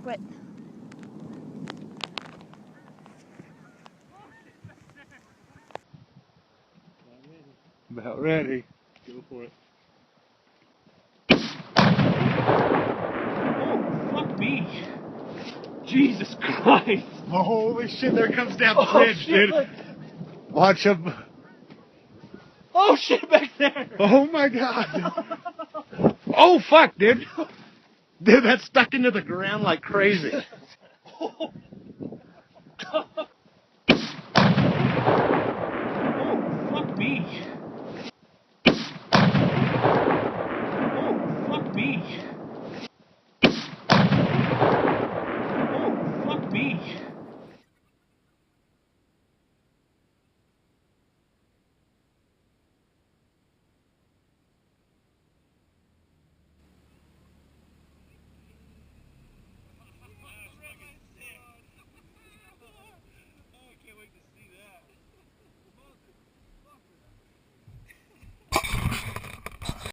What? About ready. Go for it. Oh, fuck me. Jesus Christ. Oh, holy shit, there comes that Oh, bridge, shit, dude. look. Watch him. Oh, shit, back there. Oh my god. Oh, fuck, dude. Dude, that's stuck into the ground like crazy. Oh, fuck me.